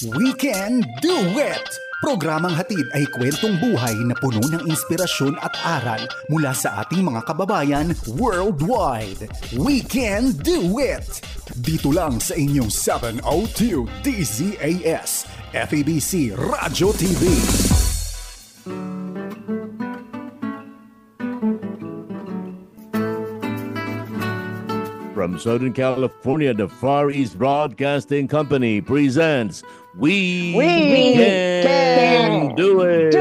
We Can Do It! Programang hatid ay kwentong buhay na puno ng inspirasyon at aral mula sa ating mga kababayan worldwide. We Can Do It! Dito lang sa inyong 702 DZAS, FEBC Radio TV. From Southern California, the Far East Broadcasting Company presents We Can Do It!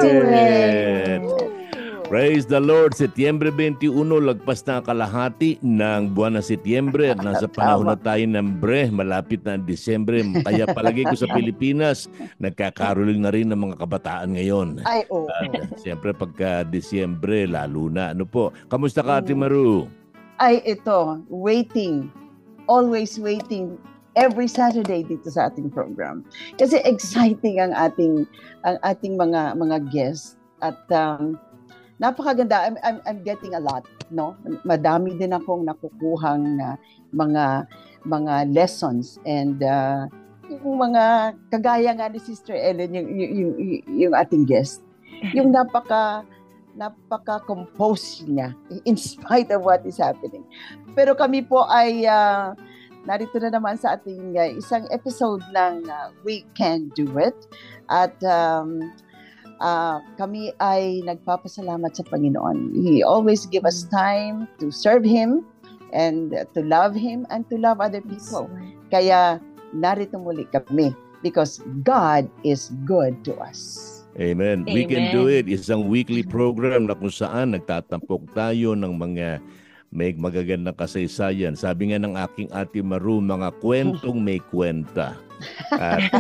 Praise the Lord! Setyembre 21, lagpas na kalahati ng buwan ng Setyembre at nasa panahon na tayo ng malapit na Disyembre. Kaya palagi ko sa Pilipinas, nagkakaroling na rin ng mga kabataan ngayon. Ay, oo. Siyempre pagka Disyembre, lalo na. Ano po? Kamusta ka, Ate Maru? Ay, ito, waiting. Always waiting every Saturday dito sa ating program. Kasi exciting ang ating mga guests at napakaganda. I'm getting a lot, no? Madami din akong nakukuhang mga lessons and yung mga kagaya nga ni Sister Ellen, yung ating guest. Yung napaka-compose niya in spite of what is happening. Pero kami po ay narito na naman sa ating isang episode ng We Can Do It. At kami ay nagpapasalamat sa Panginoon. He always give us time to serve Him and to love Him and to love other people. Kaya narito muli kami because God is good to us. Amen. We Can Do It, isang weekly program na kung saan nagtatampok tayo ng mga may magagandang kasaysayan. Sabi nga ng aking Ate Maru, mga kwentong may kwenta. At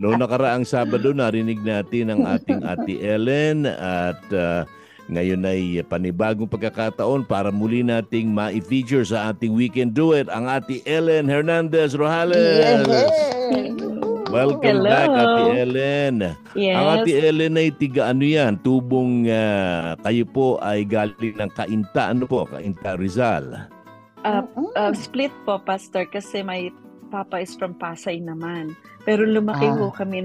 noong nakaraang Sabado, narinig natin ang ating Ate Ellen at ngayon ay panibagong pagkakataon para muli nating ma-feature sa ating We Can Do It ang Ate Ellen Hernandez Rojales. Welcome back, Ate Ellen. Yes. Ang Ate Ellen ay tubong kayo po ay galing ng Cainta. Ano po? Cainta, Rizal. Split po, Pastor, kasi my papa is from Pasay naman. Pero lumaki po kami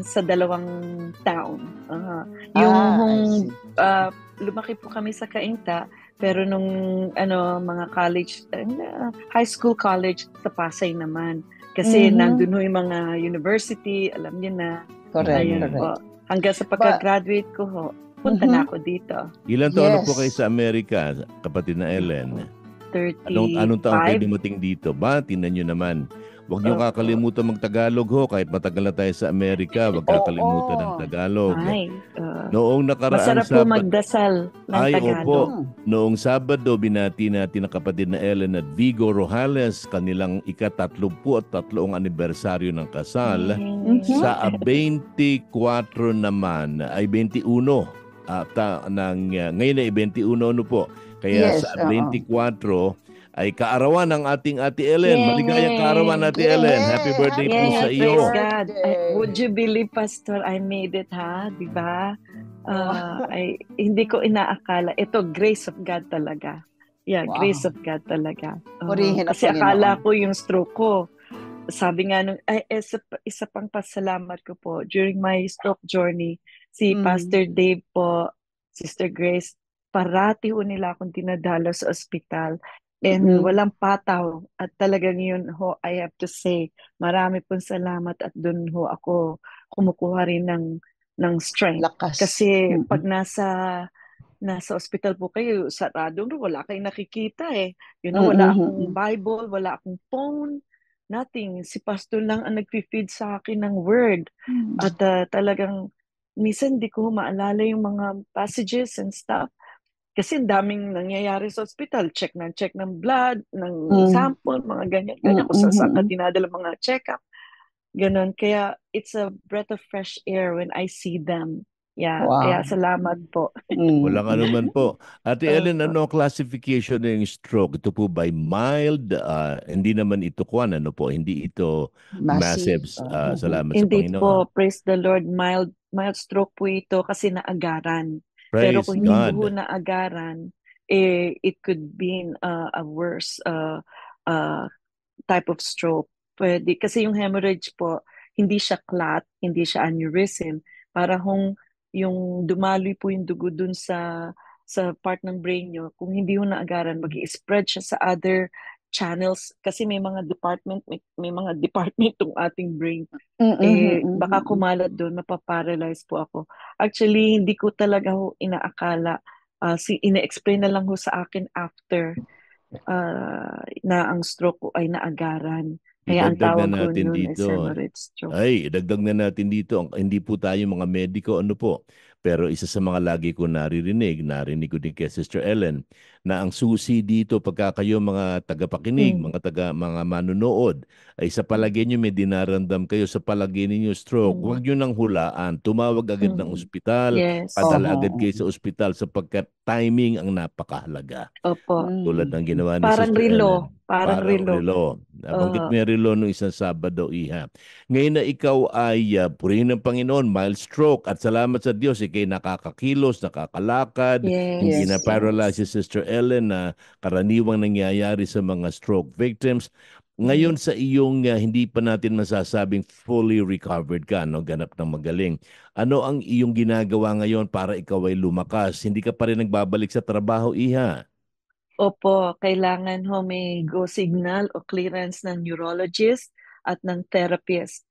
sa dalawang town. Lumaki po kami sa Cainta, pero nung mga college, high school, college sa Pasay naman. Kasi nandun ho yung mga university, alam niyo na. Correct. Po. Hanggang sa pagka-graduate ko ho, punta na ako dito. Ilan taon na po kayo sa Amerika, kapatid na Ellen? 35. Anong taon kayo dumating dito? Ba, tingnan nyo naman. Huwag nyo kakalimutan mag-Tagalog ho. Kahit matagal na tayo sa Amerika, huwag kakalimutan ng Tagalog. Noong nakaraan masarap po magdasal ng Tagalog. Opo. Noong Sabado, binati natin ang kapatid na Ellen at Vigo Rojales, kanilang ika-33 anibersaryo ng kasal. Sa 24 naman, ay 21. Ngayon ay 21 ano po. Kaya sa 24 ay kaarawan ng ating Ate Ellen. Maligayang kaarawan, Ate Ellen. Happy birthday po sa iyo. Praise God. Would you believe, Pastor, I made it, ha? Diba? Hindi ko inaakala. Ito, grace of God talaga. Yeah, wow. Grace of God talaga. Kasi akala ko yung stroke ko. Sabi nga nung, isa pang pasalamat ko po, during my stroke journey, si Pastor Dave po, Sister Grace, parati ho nila akong dinadala sa ospital. And walang pataw. At talagang yun ho, I have to say, marami pong salamat at dun ho ako kumukuha rin ng strength. Lakas. Kasi pag nasa ospital po kayo, sarado, wala kayong nakikita eh. Wala akong Bible, wala akong phone, nothing. Si Pastor lang ang nag-feed sa akin ng word. At talagang, minsan di ko maalala yung mga passages and stuff. Kasi daming nangyayari sa ospital. Check ng blood, ng sample, mga ganyan. Kung saan ka dinadala mga check-up. Ganon. Kaya it's a breath of fresh air when I see them. Yeah. Wow. Kaya salamat po. Walang anuman po. Ate Ellen, ano classification ng stroke? Ito po by mild? Hindi naman ito po. Hindi ito massive. Salamat hindi sa Panginoon. Hindi po. Praise the Lord. Mild stroke po ito kasi naagaran. Pero kung hindi po naagaran, it could be a worse type of stroke. Pwede. Kasi yung hemorrhage po, hindi siya clot, hindi siya aneurysm. Para kung yung dumaloy po yung dugo dun sa part ng brain nyo, kung hindi mo naagaran, mag-i-spread siya sa other channels kasi may mga department tong ating brain. Baka kumalat doon, mapaparalyze po ako. Actually, hindi ko talaga ho inaakala. Ina-explain na lang ho sa akin after na ang stroke ko ay naagaran. Kaya ang Idagdag tawag na ko natin noon ay dito. hemorrhage stroke. Ay, idagdag na natin dito. Hindi po tayo mga mediko, ano po. Pero isa sa mga lagi ko narinig ko din kay Sister Ellen, na ang susi dito pagka kayo mga tagapakinig, mga manunood, ay sa palagay nyo may dinaramdam kayo, sa palagay ninyo stroke, huwag nyo nang hulaan. Tumawag agad ng ospital, Yes. padala agad kayo sa ospital sapagkat timing ang napakahalaga. Opo. Tulad ng ginawa ni Parang Sister relo. Ellen. Parang relo. Nabanggit mo yung relo nung isang Sabado, Iha. Ngayon na ikaw ay purihin ng Panginoon, mild stroke, at salamat sa Diyos, ikay nakakakilos, nakakalakad, hindi Yes. na paralyzed si Sister Ellen na karaniwang nangyayari sa mga stroke victims. Ngayon sa iyong hindi pa natin masasabing fully recovered ka, no? Ganap ng magaling. Ano ang iyong ginagawa ngayon para ikaw ay lumakas? Hindi ka pa rin nagbabalik sa trabaho, Iha? Opo, kailangan ho may go signal o clearance ng neurologist at ng therapist.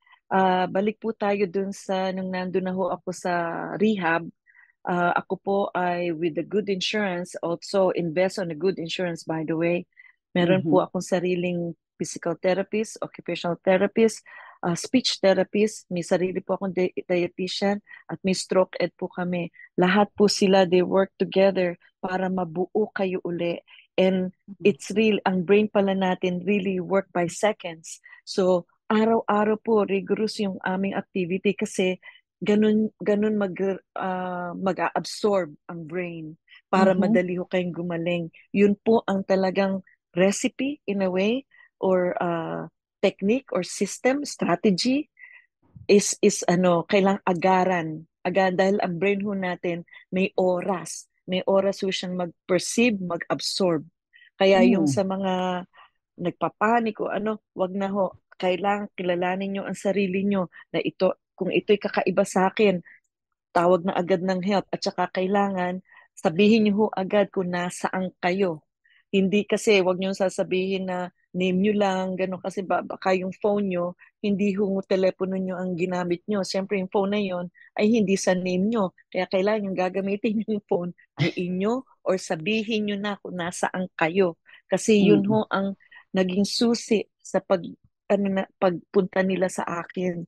Balik po tayo dun sa nung nandun na ho ako sa rehab. Ako po ay with the good insurance, also invest on a good insurance by the way. Meron po akong sariling physical therapist, occupational therapist, speech therapist, may sarili po akong dietitian at may stroke ed po kami. Lahat po sila, they work together para mabuo kayo uli. And it's real, ang brain pala natin really work by seconds. So, araw-araw po, rigorous yung aming activity kasi ganun mag-absorb ang brain para madali ho kayong gumaling. Yun po ang talagang recipe in a way or technique or system, strategy is kailang agaran. Dahil ang brain ho natin may oras. May oras ho siyang mag-perceive, mag-absorb. Kaya yung sa mga nagpapanik o wag na ho. Kailangan kilalanin nyo ang sarili nyo na kung ito'y kakaiba sa akin, tawag na agad ng help at saka kailangan sabihin niyo ho agad kung nasaan kayo. Hindi kasi wag niyo sasabihin na name niyo lang, gano'n kasi baka yung phone niyo, hindi ho telepono niyo ang ginamit niyo. Siyempre yung phone na yon ay hindi sa name niyo. Kaya kailangan yung gagamitin yung phone ay inyo or sabihin niyo na kung nasaan kayo. Kasi yun ho ang naging susi sa pagpunta nila sa akin.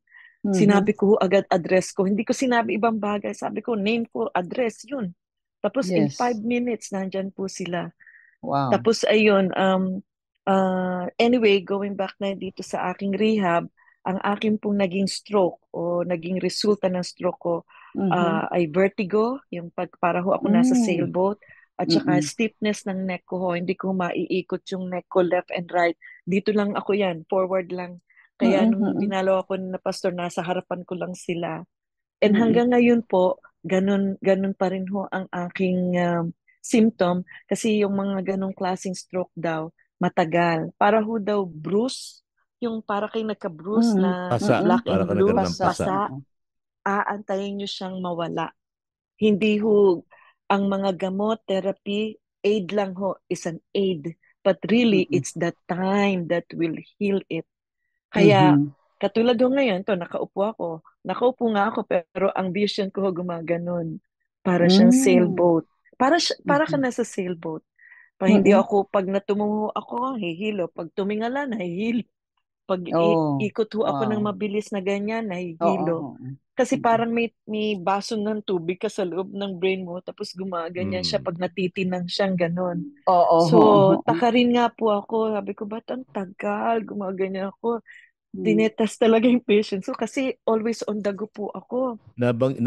Sinabi ko agad address ko. Hindi ko sinabi ibang bagay. Sabi ko, name ko, address, yun. Tapos in 5 minutes, nandyan po sila. Wow. Tapos ayun, anyway, going back na dito sa aking rehab, ang akin pong naging stroke o naging resulta ng stroke ko ay vertigo, yung para ho ako nasa sailboat, at saka stiffness ng neck ko ho. Hindi ko maiikot yung neck ko left and right. Dito lang ako yan, forward lang. Kaya nung dinalo ako na pastor, nasa harapan ko lang sila. And hanggang ngayon po, ganun pa rin ho ang aking symptom. Kasi yung mga ganong klaseng stroke daw, matagal. Para ho daw bruise, yung para kayo nagka-bruise na Pasa. black Para and ka blue, nagkaroon ng pasa. aantayin nyo siyang mawala. Hindi ho, ang mga gamot, therapy, aid lang ho, is an aid. But really, it's the time that will heal it. Kaya, katulad ho ngayon, nakaupo ako. Nakaupo nga ako, pero ang vision ko gumaganon. Para siyang sailboat. Para ka nasa sailboat. Hindi ako, pag natumungo ako, hihilo. Pag tumingala, nahihilo. Pag ikot ho ako ng mabilis na ganyan, nahihilo. Kasi parang may baso ng tubig ka sa loob ng brain mo, tapos gumaganyan siya pag natitinang siyang ganon. So, taka rin nga po ako. Sabi ko, ba't ang tagal? Gumaganyan ako. Tinetest talaga yung patience. So, kasi always on the go po ako. Nabanggit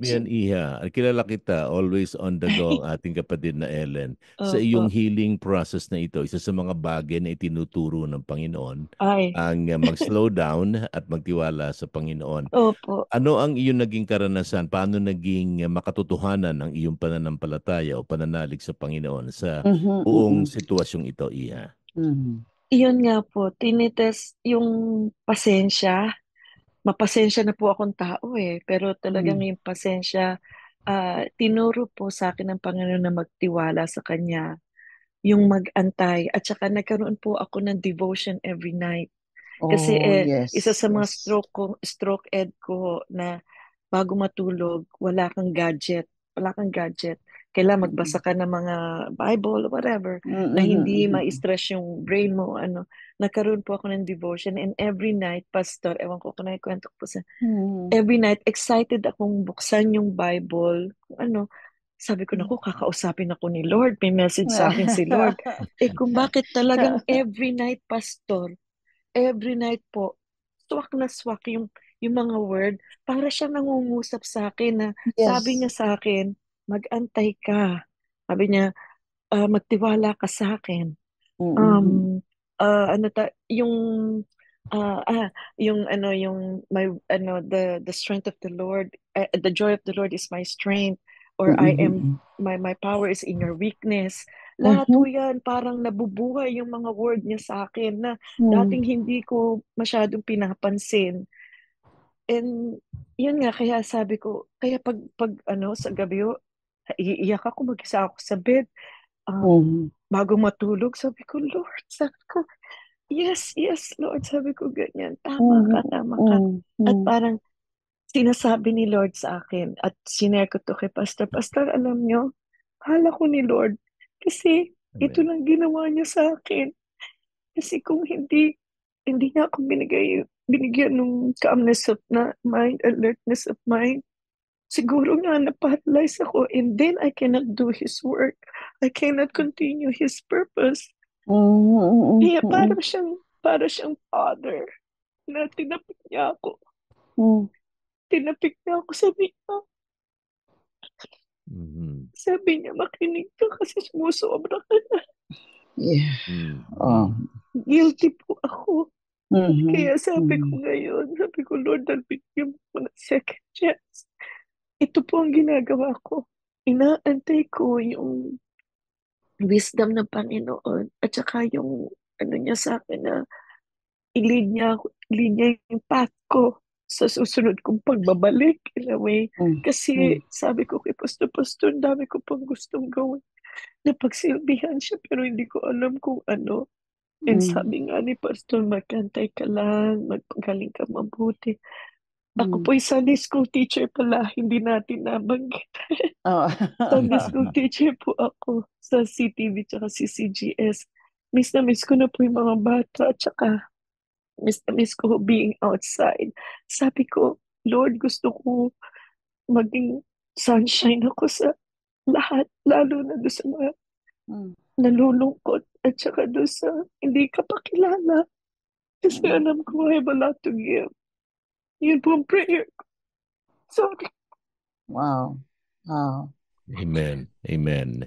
mo yan, Iha. Kilala kita, always on the go ang ating kapatid na Ellen. Sa iyong healing process na ito, isa sa mga bagay na itinuturo ng Panginoon ang mag-slow down at magtiwala sa Panginoon. Opo. Ano ang iyong naging karanasan? Paano naging makatotohanan ang iyong pananampalataya o pananalig sa Panginoon sa buong sitwasyong ito, Iha? Iyon nga po, tinitest yung pasensya, mapasensya na po akong tao eh. Pero talagang yung pasensya, tinuro po sa akin ng Panginoon na magtiwala sa Kanya, yung mag-antay. At saka nagkaroon po ako ng devotion every night. Kasi Oh, isa yes, sa mga yes. stroke ed ko na bago matulog, wala kang gadget. Wala kang gadget. Kailangan Mm-mm. magbasa ka ng mga Bible or whatever na Mm-mm, hindi mm-mm. ma-stress yung brain mo. Ano. Nagkaroon po ako ng devotion and every night, Pastor, ewan ko kung naikwento ko po sa Mm. every night, excited akong buksan yung Bible. Kung ano, sabi ko, naku, kakausapin ako ni Lord. May message sa akin si Lord. Kung bakit talagang every night, Pastor, every night po, swak na swak yung mga word. Para siya nangungusap sa akin na sabi Yes. niya sa akin, mag-antay ka. Sabi niya, magtiwala ka sa akin. Mm-mm. Um, yung ah ah yung my the strength of the Lord, the joy of the Lord is my strength, or I am Mm-mm. my power is in your weakness. Lahat Mhm. po yan parang nabubuhay yung mga word niya sa akin na Mm. dating hindi ko masyadong pinapansin. And yun nga, kaya sabi ko, kaya pag sa gabi, iiyak ako, mag-isa ako sa bed. Mhm. Bago matulog, sabi ko, Lord, sabi ko, yes, yes, Lord, sabi ko ganyan, tama Mhm. ka, tama ka. Mm. At Mm. parang sinasabi ni Lord sa akin, at sinare ko to kay Pastor, Pastor, alam nyo, hala ko ni Lord, kasi ito Amen. lang ginawa niya sa akin. Kasi kung hindi niya ako binigyan ng calmness of na mind, alertness of mind, siguro nga na-paralyze ako and then I cannot do His work. I cannot continue His purpose. Mm. Kaya Mm. para siyang father na tinapik niya ako. Mm. Tinapik niya ako, Mhm. sabi niya, makinig ka kasi sumusobra ka na. Yeah. Oh. Mhm. Guilty po ako. Mhm. Kaya sabi ko Mhm. ngayon, sabi ko, Lord, bigyan mo ng second chance. Ito po ang ginagawa ko. Inaantay ko yung wisdom ng Panginoon at saka yung ano niya sa akin na i-lead niya yung path ko sa susunod kong pagbabalik in a way. Mm. Kasi Mm. sabi ko kay Pastor, dami ko pang gustong gawin na pagsilbihan siya pero hindi ko alam kung ano. And Mm. sabi nga ni Pastor, magkantay ka lang, magpagaling ka mabuti. Ako Mm. po'y Sunday school teacher pala, hindi natin nabanggit. Oh. Sunday school teacher po ako sa CTV tsaka CCGS. Miss na miss ko na po yung mga bata tsaka miss na miss ko being outside. Sabi ko, Lord, gusto ko maging sunshine ako sa lahat, lalo na doon sa mga Mm. nalulungkot at saka doon sa hindi ka pakilala. Kasi Mm. alam ko I have a lot to give. Yun po ang prayer ko. Sorry. Wow. Wow. Amen. Amen.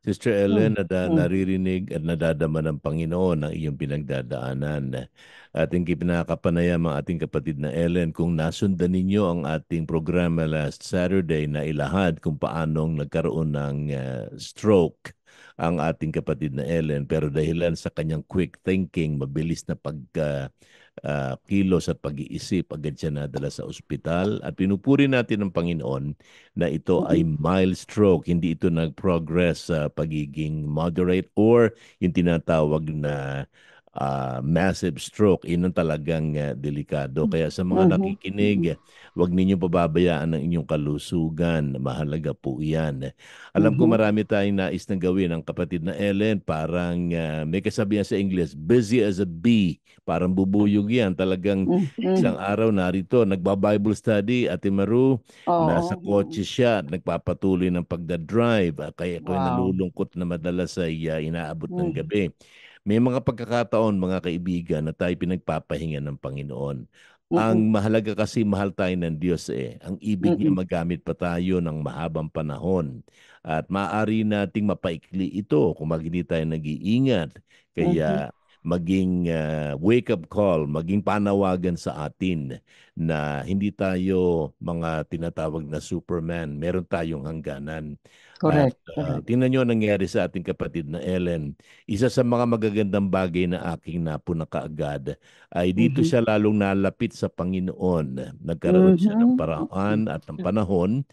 Sister Mm. Ellen, Mm. naririnig at nadadama ng Panginoon ang iyong pinagdadaanan. Ating pinakapanayam ang ating kapatid na Ellen kung nasundan ninyo ang ating programa last Saturday na ilahad kung paanong nagkaroon ng stroke ang ating kapatid na Ellen. Pero dahilan sa kanyang quick thinking, mabilis na kilos at pag-iisip, agad siya nadala sa ospital. At pinupuri natin ng Panginoon na ito ay Mm. mild stroke, hindi ito nag-progress sa pagiging moderate or yung tinatawag na massive stroke. Yun ang talagang delikado. Kaya sa mga Mhm. Mhm. nakikinig, huwag ninyo pababayaan ang inyong kalusugan. Mahalaga po yan. Alam ko Mhm. marami tayong nais na gawin. Ang kapatid na Ellen, parang may kasabihan sa English, busy as a bee. Parang bubuyog yan. Talagang isang Mhm. araw narito, nagba-Bible study, Ate Maru, nasa Oo. kotse Mm. siya at nagpapatuloy ng pagdadrive. Kaya ako'y Wow. nalulungkot na madalas ay inaabot ng Mm. gabi. May mga pagkakataon, mga kaibigan, na tayo pinagpapahinga ng Panginoon. Ang Mm. mahalaga kasi mahal tayo ng Diyos eh. Ang ibig niya Mm. magamit pa tayo ng mahabang panahon. At maaari nating mapaikli ito kung hindi tayo nag-iingat. Mhm. Kaya maging wake-up call, maging panawagan sa atin na hindi tayo mga tinatawag na Superman. Meron tayong hangganan. At Correct. Correct. tingnan nyo ang nangyari sa ating kapatid na Ellen. Isa sa mga magagandang bagay na aking napuna kaagad ay dito siya lalong nalapit sa Panginoon. Nagkaroon siya ng paraan at ng panahon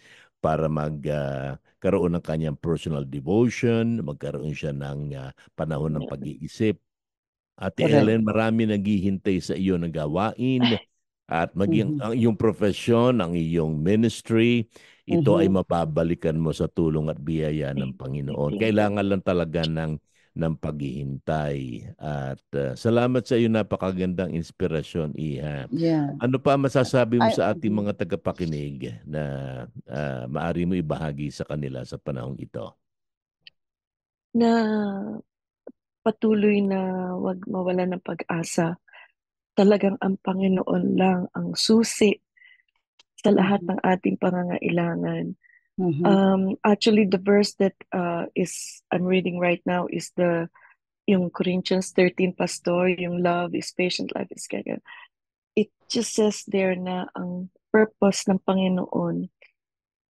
para magkaroon ng kanyang personal devotion, magkaroon siya ng panahon ng pag-iisip. Ate Correct. Ellen, marami naghihintay sa iyo ng gawain at maging ang iyong profesyon, ang iyong ministry, ito ay mapabalikan mo sa tulong at biyaya ng Panginoon. Kailangan lang talaga ng paghihintay. At salamat sa iyo, napakagandang inspirasyon, Iha. Yeah. Ano pa masasabi mo sa ating mga tagapakinig na maari mo ibahagi sa kanila sa panahong ito? Na patuloy na wag mawala ng pag-asa. Talagang ang Panginoon lang ang susi sa lahat ng ating pangangailangan. Actually, the verse that I'm reading right now is yung Corinthians 13, Pastor, yung love is patient, life is kind. It just says there na ang purpose ng Panginoon,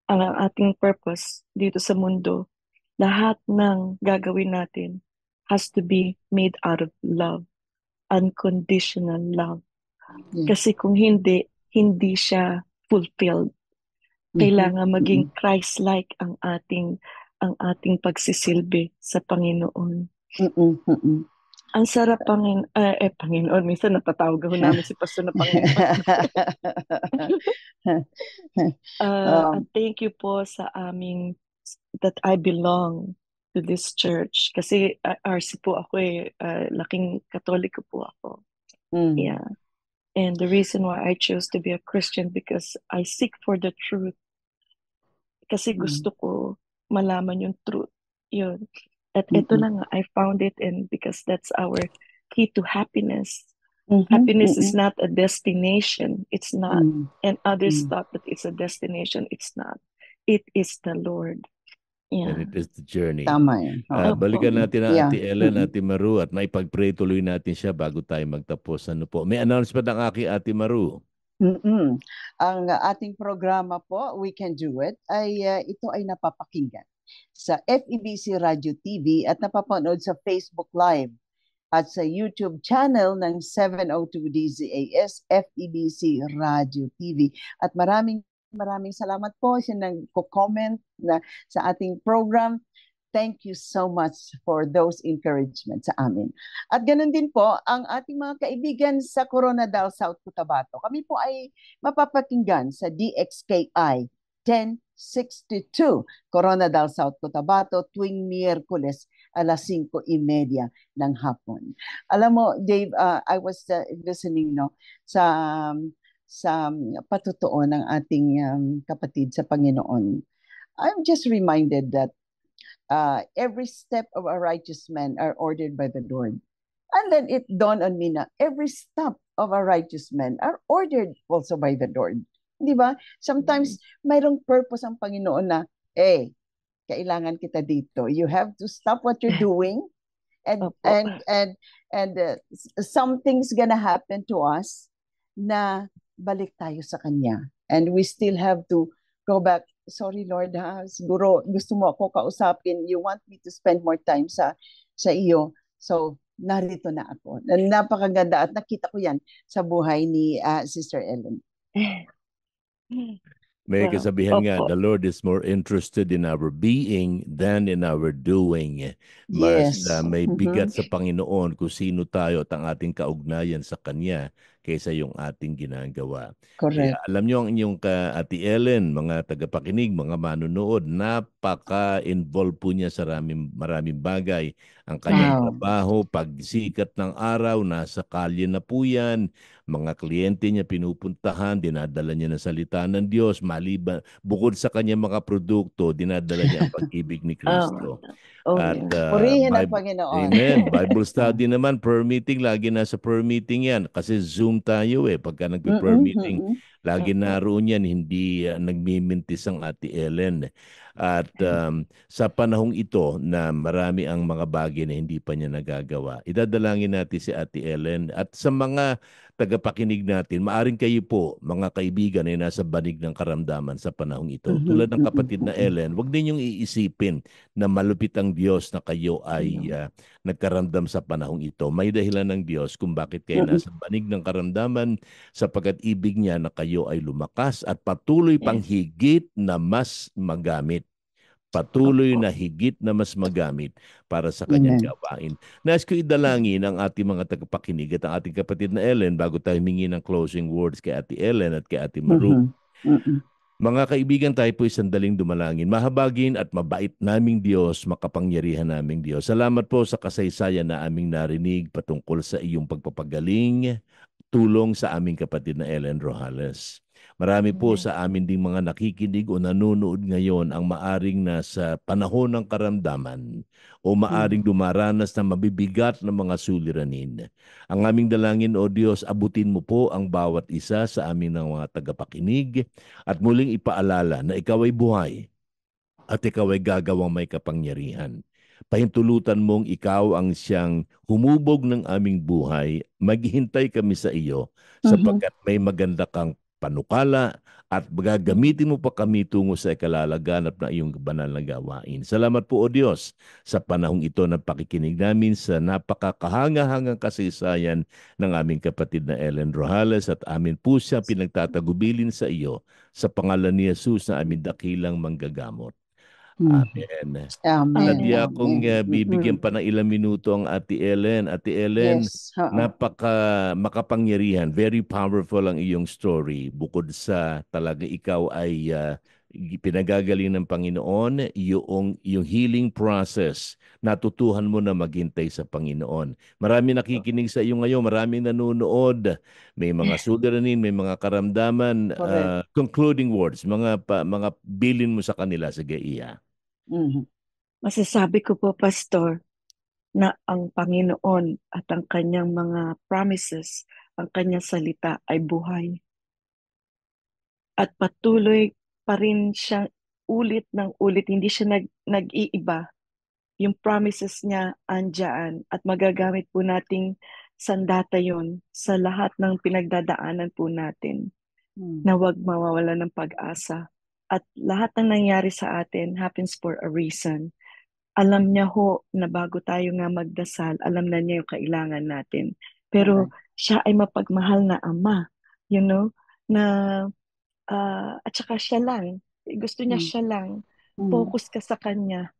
ang ating purpose dito sa mundo, lahat ng gagawin natin has to be made out of love, unconditional love. Kasi kung hindi siya fulfilled. Kailangan maging Christ-like ang ating pagsisilbi sa Panginoon. Ang sarap Panginoon. Minsan natatawag ako namin si Pastor na Panginoon. And thank you po sa aming that I belong to this church. Kasi RC po ako laking Katoliko po ako. Yeah. And the reason why I chose to be a Christian because I seek for the truth. Kasi gusto ko malaman yung truth. Yun. At ito na nga, I found it and because that's our key to happiness. Happiness is not a destination. It's not. And others thought that it's a destination. It's not. It is the Lord. Yeah. And it is the journey. Tama yan. Balikan natin ang Ate Ellen, Ate Maru, at maipag-pray tuloy natin siya bago tayo magtapos. Ano po? May announcement ang aking Ate Maru. Ang ating programa po, We Can Do It, ay ito ay napapakinggan sa FEBC Radio TV at napapanood sa Facebook Live at sa YouTube channel ng 702 DZAS FEBC Radio TV. At maraming salamat po sa nagko-comment na sa ating program. Thank you so much for those encouragement sa amin. At ganun din po ang ating mga kaibigan sa Coronadal, South Cotabato. Kami po ay mapapakinggan sa DXKI 1062 Coronadal, South Cotabato tuwing Miyerkules alas 5:30 ng hapon. Alam mo, Dave, I was listening sa patutuo ng ating kapatid sa Panginoon. I'm just reminded that every step of a righteous man are ordered by the Lord. And then it dawned on me na every step of a righteous man are ordered also by the Lord. Di ba? Sometimes mayroong purpose ang Panginoon na, kailangan kita dito. You have to stop what you're doing and something's gonna happen to us na balik tayo sa Kanya. And we still have to go back. Sorry Lord, siguro gusto mo ako kausapin. You want me to spend more time sa iyo. So, narito na ako. Napakaganda at nakita ko yan sa buhay ni Sister Ellen. May kasabihan nga, the Lord is more interested in our being than in our doing. Mas may bigat sa Panginoon kung sino tayo at ang ating kaugnayan sa Kanya kaysa yung ating ginagawa. Correct. Kaya alam nyo ang inyong Ate Ellen, mga tagapakinig, mga manunood, napaka-involved po niya sa maraming bagay. Ang kanyang trabaho, pagsikat ng araw, nasa kalye na po yan. Mga kliyente niya pinupuntahan, dinadala niya ng salita ng Diyos, maliban, bukod sa kanyang mga produkto, dinadala niya ang pag-ibig ni Kristo. At purihin ang Panginoon. Amen. Bible study naman, prayer meeting, lagi nasa prayer meeting yan. Kasi Zoom Zoom tayo pagka nagpe-prayer meeting. Lagi Mm-mm. naroon yan, hindi nagmimintis ang Ate Ellen. At sa panahong ito na marami ang mga bagay na hindi pa niya nagagawa, idadalangin natin si Ate Ellen. At sa mga tagapakinig natin, maaring kayo po, mga kaibigan ay nasa banig ng karamdaman sa panahong ito. Tulad ng kapatid na Ellen, huwag ninyong iisipin na malupit ang Diyos na kayo ay nagkaramdam sa panahong ito. May dahilan ng Diyos kung bakit kayo nasa banig ng karamdaman, sapagkat ibig niya na kayo ay lumakas at patuloy pang higit na mas magamit. Patuloy na higit na mas magamit para sa kanyang gawain. Nais ko idalangin ang ating mga tagapakinig at ang ating kapatid na Ellen bago tayo humingi ng closing words kay Ate Ellen at kay Ate Maru. Mga kaibigan, tayo po sandaling dumalangin. Mahabagin at mabait naming Diyos, makapangyarihan naming Diyos. Salamat po sa kasaysayan na aming narinig patungkol sa iyong pagpapagaling, tulong sa aming kapatid na Ellen Rojales. Marami po sa amin ding mga nakikinig o nanonood ngayon ang maaring nasa panahon ng karamdaman o maaring dumaranas ng mabibigat na mga suliranin. Ang aming dalangin, O Diyos, abutin mo po ang bawat isa sa aming mga tagapakinig at muling ipaalala na ikaw ay buhay at ikaw ay gagawang may kapangyarihan. Pahintulutan mong ikaw ang siyang humubog ng aming buhay, maghihintay kami sa iyo sapagkat may maganda kang panukala at gagamitin mo pa kami tungo sa ikalalaganap na iyong banal na gawain. Salamat po, O Diyos, sa panahong ito na pakikinig namin sa napakakahanga-hangang kasaysayan ng aming kapatid na Ellen Rojales at amin po siya pinagtatagubilin sa iyo sa pangalan ni Jesus na aming dakilang manggagamot. Amen. Nadya akong bibigyan pa ng ilang minuto ang Ate Ellen. Ate Ellen, makapangyarihan. Very powerful ang iyong story. Bukod sa talaga ikaw ay pinagagaling ng Panginoon, yung healing process, natutuhan mo na maghintay sa Panginoon. Marami nakikinig sa iyo ngayon, maraming nanonood, may mga suliranin, may mga karamdaman. Concluding words, mga bilin mo sa kanila, sige iya. Masasabi ko po, Pastor, na ang Panginoon at ang kanyang mga promises, ang kanyang salita ay buhay. At patuloy pa rin siyang ulit ng ulit, hindi siya nag-iiba. Yung promises niya andyan at magagamit po nating sandata yon sa lahat ng pinagdadaanan po natin na huwag mawawala ng pag-asa. At lahat ng nangyari sa atin happens for a reason. Alam niya ho na bago tayo nga magdasal, alam na niya yung kailangan natin. Pero siya ay mapagmahal na ama, na at saka siya lang. Gusto niya siya lang. Focus ka sa kanya.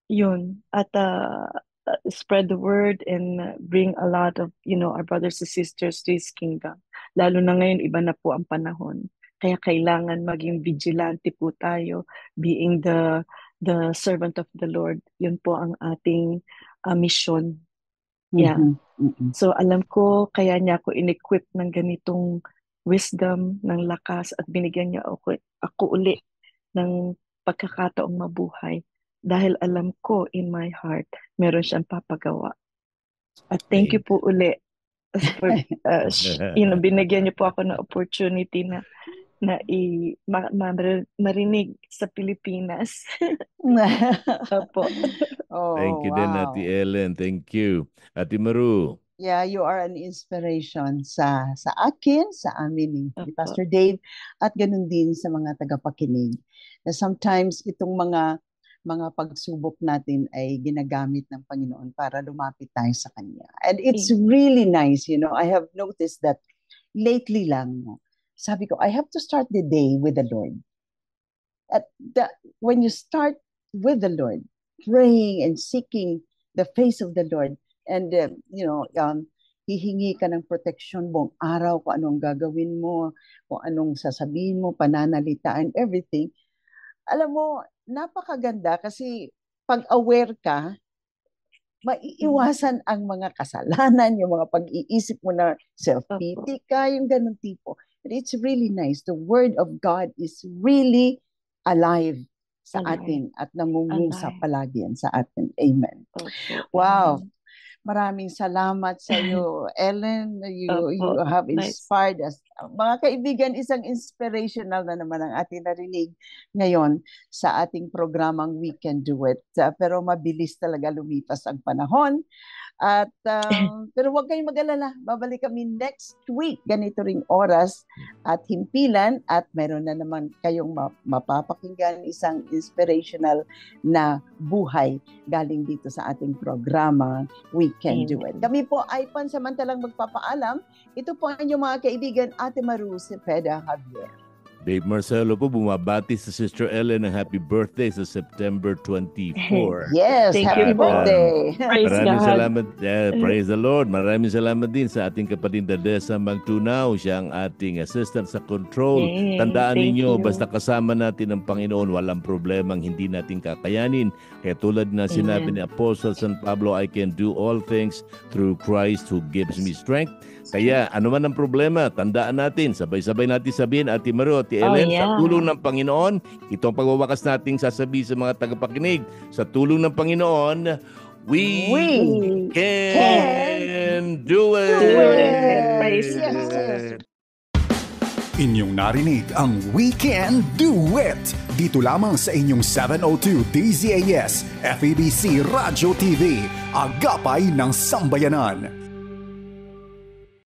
Yun. At spread the word and bring a lot of, our brothers and sisters to His kingdom. Lalo na ngayon, iba na po ang panahon. Kaya kailangan maging vigilante po tayo, being the servant of the Lord. Yun po ang ating mission. Yeah. So alam ko, kaya niya ako in-equip ng ganitong wisdom, ng lakas, at binigyan niya ako uli ng pagkakataong mabuhay. Dahil alam ko in my heart, meron siyang papagawa. At thank you po uli for, binigyan niyo po ako ng opportunity na marinig sa Pilipinas. Opo. Thank you din, Ate Ellen. Thank you. Ate Maru. Yeah, you are an inspiration sa akin, sa amin ni Pastor Dave, at ganun din sa mga tagapakinig. Na sometimes itong mga pagsubok natin ay ginagamit ng Panginoon para lumapit tayo sa Kanya. And it's really nice, I have noticed that lately lang, sabi ko, I have to start the day with the Lord. When you start with the Lord, praying and seeking the face of the Lord, and hihingi ka ng protection buong araw, kung anong gagawin mo, kung anong sasabihin mo, pananalita and everything. Alam mo, napakaganda kasi pag aware ka, maiiwasan ang mga kasalanan, yung mga pag-iisip mo na self-pity ka, yung ganun tipo. It's really nice. The Word of God is really alive sa atin at nangungusap palagi yan sa atin. Amen. Wow. Maraming salamat sa iyo, Ellen. You have inspired us. Mga kaibigan, isang inspirational na naman ang ating narinig ngayon sa ating programang We Can Do It. Pero mabilis talaga lumipas ang panahon. At pero huwag kayong mag-alala, babalik kami next week, ganito ring oras at himpilan, at meron na naman kayong mapapakinggan isang inspirational na buhay galing dito sa ating programa We Can Do It. Kami po ay pansamantalang magpapaalam. Ito po ang inyong mga kaibigan, Ate Maru Cepeda Javier. Dave Marcelo po bumabati sa Sister Ellen ng happy birthday sa September 24. Yes, happy birthday. Maraming salamat. Praise the Lord. Maraming salamat din sa ating kapatid Desa Magtunaw. Siya ang ating assistant sa control. Tandaan ninyo, basta kasama natin ang Panginoon, walang problemang hindi natin kakayanin. Kaya tulad na sinabi ni Apostle San Pablo, I can do all things through Christ who gives me strength. Kaya ano man ang problema, tandaan natin, sabay-sabay natin sabihin, Ate Maru, Ate Ellen, sa tulong ng Panginoon, itong pagwawakas nating sasabihin sa mga tagapakinig, sa tulong ng Panginoon, we can do it. Praise God. Inyong narinig ang We Can Do It dito lamang sa inyong 702 DZAS FEBC Radio TV, Agapay ng Sambayanan.